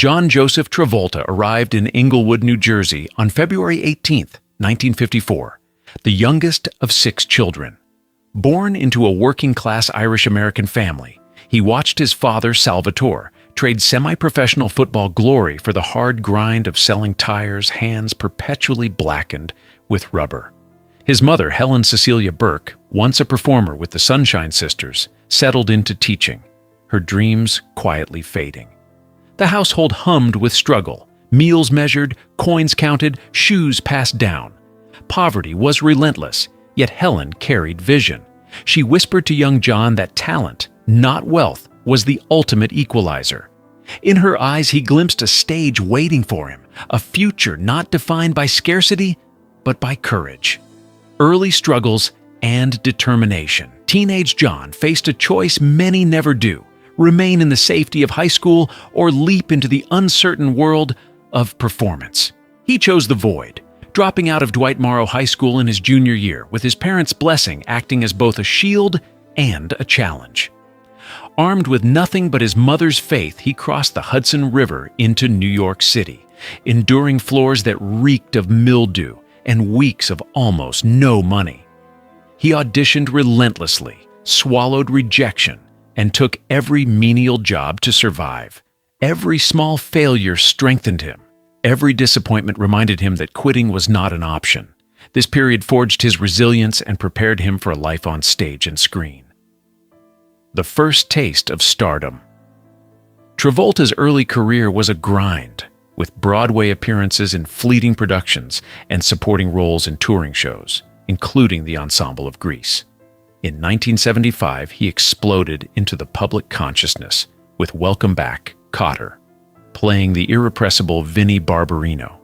John Joseph Travolta arrived in Englewood, New Jersey on February 18, 1954, the youngest of 6 children. Born into a working-class Irish-American family, he watched his father, Salvatore, trade semi-professional football glory for the hard grind of selling tires, hands perpetually blackened with rubber. His mother, Helen Cecilia Burke, once a performer with the Sunshine Sisters, settled into teaching, her dreams quietly fading. The household hummed with struggle, meals measured, coins counted, shoes passed down. Poverty was relentless, yet Helen carried vision. She whispered to young John that talent, not wealth, was the ultimate equalizer. In her eyes, he glimpsed a stage waiting for him, a future not defined by scarcity, but by courage. Early struggles and determination. Teenage John faced a choice many never do: remain in the safety of high school or leap into the uncertain world of performance. He chose the void, dropping out of Dwight Morrow High School in his junior year, with his parents' blessing acting as both a shield and a challenge. Armed with nothing but his mother's faith, he crossed the Hudson River into New York City, enduring floors that reeked of mildew and weeks of almost no money. He auditioned relentlessly, swallowed rejection, and took every menial job to survive. Every small failure strengthened him. Every disappointment reminded him that quitting was not an option. This period forged his resilience and prepared him for a life on stage and screen. The first taste of stardom. Travolta's early career was a grind, with Broadway appearances in fleeting productions and supporting roles in touring shows, including the ensemble of Grease. In 1975, he exploded into the public consciousness with Welcome Back, Kotter, playing the irrepressible Vinnie Barbarino.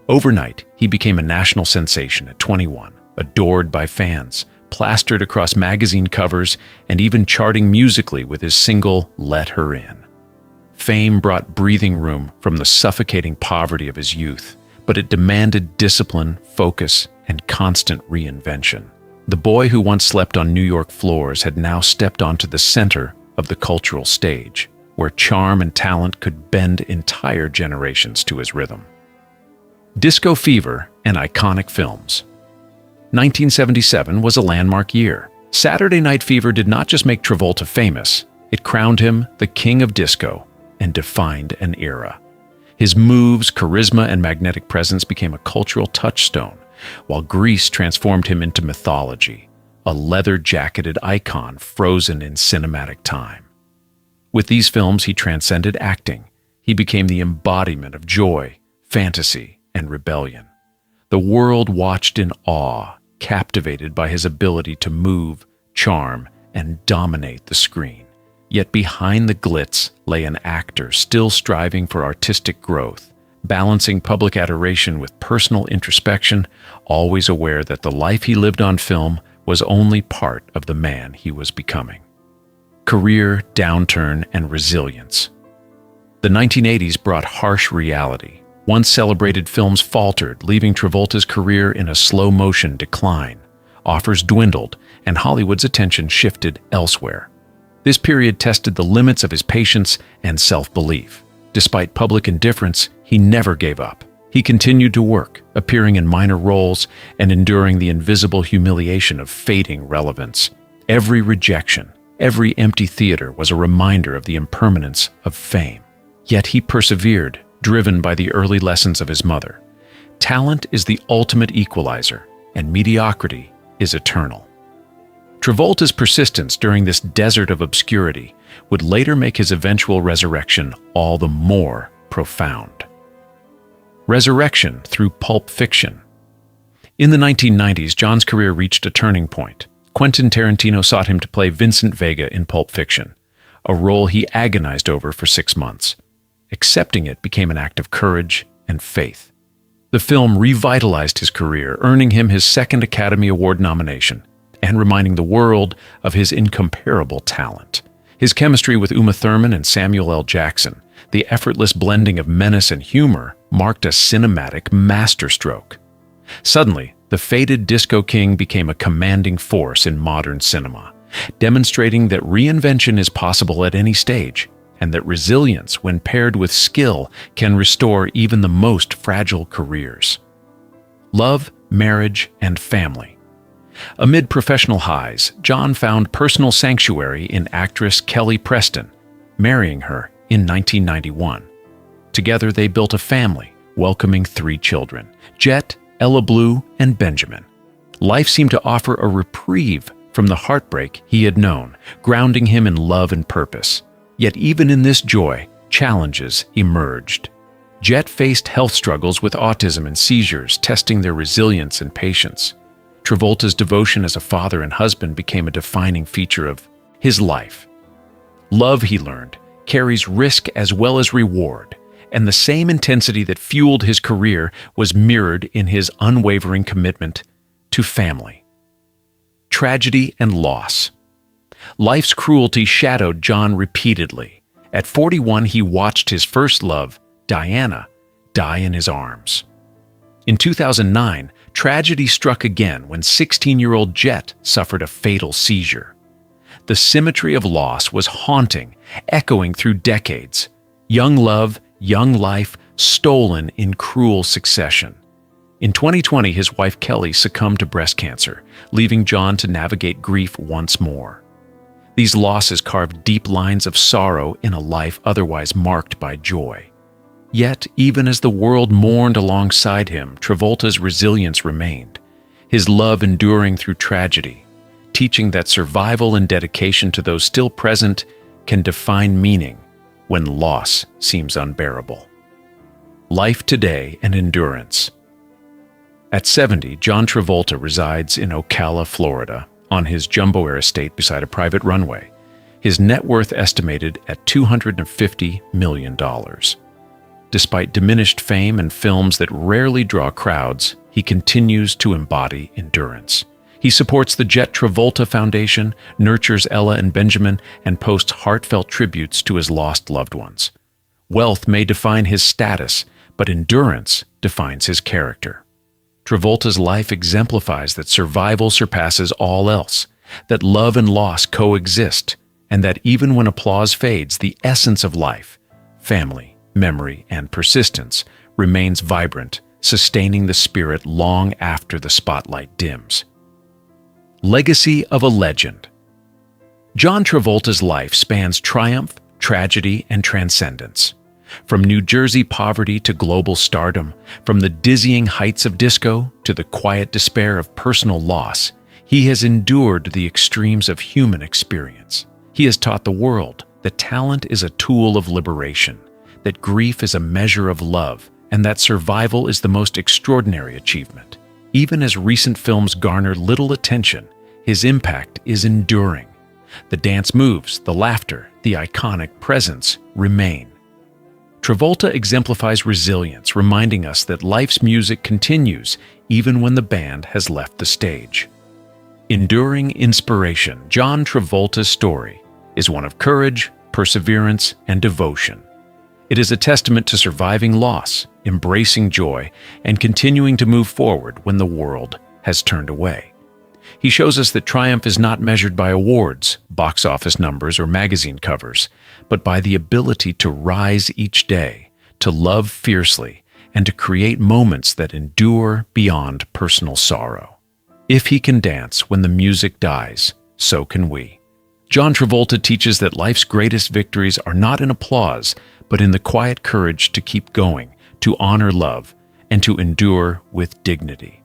Overnight, he became a national sensation at 21, adored by fans, plastered across magazine covers, and even charting musically with his single Let Her In. Fame brought breathing room from the suffocating poverty of his youth, but it demanded discipline, focus, and constant reinvention. The boy who once slept on New York floors had now stepped onto the center of the cultural stage, where charm and talent could bend entire generations to his rhythm. Disco fever and iconic films. 1977 was a landmark year. Saturday Night Fever did not just make Travolta famous, it crowned him the king of disco and defined an era. His moves, charisma, and magnetic presence became a cultural touchstone, while Grease transformed him into mythology, a leather-jacketed icon frozen in cinematic time. With these films, he transcended acting. He became the embodiment of joy, fantasy, and rebellion. The world watched in awe, captivated by his ability to move, charm, and dominate the screen. Yet behind the glitz lay an actor still striving for artistic growth, balancing public adoration with personal introspection, always aware that the life he lived on film was only part of the man he was becoming. Career, downturn, and resilience. The 1980s brought harsh reality. Once celebrated films faltered, leaving Travolta's career in a slow-motion decline. Offers dwindled, and Hollywood's attention shifted elsewhere. This period tested the limits of his patience and self-belief. Despite public indifference, he never gave up. He continued to work, appearing in minor roles and enduring the invisible humiliation of fading relevance. Every rejection, every empty theater was a reminder of the impermanence of fame. Yet he persevered, driven by the early lessons of his mother. Talent is the ultimate equalizer, and mediocrity is eternal. Travolta's persistence during this desert of obscurity would later make his eventual resurrection all the more profound. Resurrection through Pulp Fiction. In the 1990s, John's career reached a turning point. Quentin Tarantino sought him to play Vincent Vega in Pulp Fiction, a role he agonized over for 6 months. Accepting it became an act of courage and faith. The film revitalized his career, earning him his second Academy Award nomination and reminding the world of his incomparable talent. His chemistry with Uma Thurman and Samuel L. Jackson, the effortless blending of menace and humor, marked a cinematic masterstroke. Suddenly, the faded disco king became a commanding force in modern cinema, demonstrating that reinvention is possible at any stage, and that resilience, when paired with skill, can restore even the most fragile careers. Love, marriage, and family. Amid professional highs, John found personal sanctuary in actress Kelly Preston, marrying her in 1991. Together they built a family, welcoming 3 children, Jett, Ella Blue, and Benjamin. Life seemed to offer a reprieve from the heartbreak he had known, grounding him in love and purpose. Yet even in this joy, challenges emerged. Jett faced health struggles with autism and seizures, testing their resilience and patience. Travolta's devotion as a father and husband became a defining feature of his life. Love, he learned, carries risk as well as reward, and the same intensity that fueled his career was mirrored in his unwavering commitment to family. Tragedy and loss. Life's cruelty shadowed John repeatedly. At 41, he watched his first love, Diana, die in his arms. In 2009, tragedy struck again when 16-year-old Jett suffered a fatal seizure. The symmetry of loss was haunting, echoing through decades. Young love, young life, stolen in cruel succession. In 2020, his wife Kelly succumbed to breast cancer, leaving John to navigate grief once more. These losses carved deep lines of sorrow in a life otherwise marked by joy. Yet, even as the world mourned alongside him, Travolta's resilience remained, his love enduring through tragedy, teaching that survival and dedication to those still present can define meaning when loss seems unbearable. Life today and endurance. At 70, John Travolta resides in Ocala, Florida, on his Jumbo Air estate beside a private runway, his net worth estimated at $250 million. Despite diminished fame and films that rarely draw crowds, he continues to embody endurance. He supports the Jett Travolta Foundation, nurtures Ella and Benjamin, and posts heartfelt tributes to his lost loved ones. Wealth may define his status, but endurance defines his character. Travolta's life exemplifies that survival surpasses all else, that love and loss coexist, and that even when applause fades, the essence of life, family, memory, and persistence, remains vibrant, sustaining the spirit long after the spotlight dims. Legacy of a legend. John Travolta's life spans triumph, tragedy, and transcendence. From New Jersey poverty to global stardom, from the dizzying heights of disco to the quiet despair of personal loss, he has endured the extremes of human experience. He has taught the world that talent is a tool of liberation, that grief is a measure of love, and that survival is the most extraordinary achievement. Even as recent films garner little attention, his impact is enduring. The dance moves, the laughter, the iconic presence remain. Travolta exemplifies resilience, reminding us that life's music continues even when the band has left the stage. Enduring inspiration. John Travolta's story is one of courage, perseverance, and devotion. It is a testament to surviving loss, embracing joy, and continuing to move forward when the world has turned away. He shows us that triumph is not measured by awards, box office numbers, or magazine covers, but by the ability to rise each day, to love fiercely, and to create moments that endure beyond personal sorrow. If he can dance when the music dies, so can we. John Travolta teaches that life's greatest victories are not in applause, but in the quiet courage to keep going, to honor love, and to endure with dignity.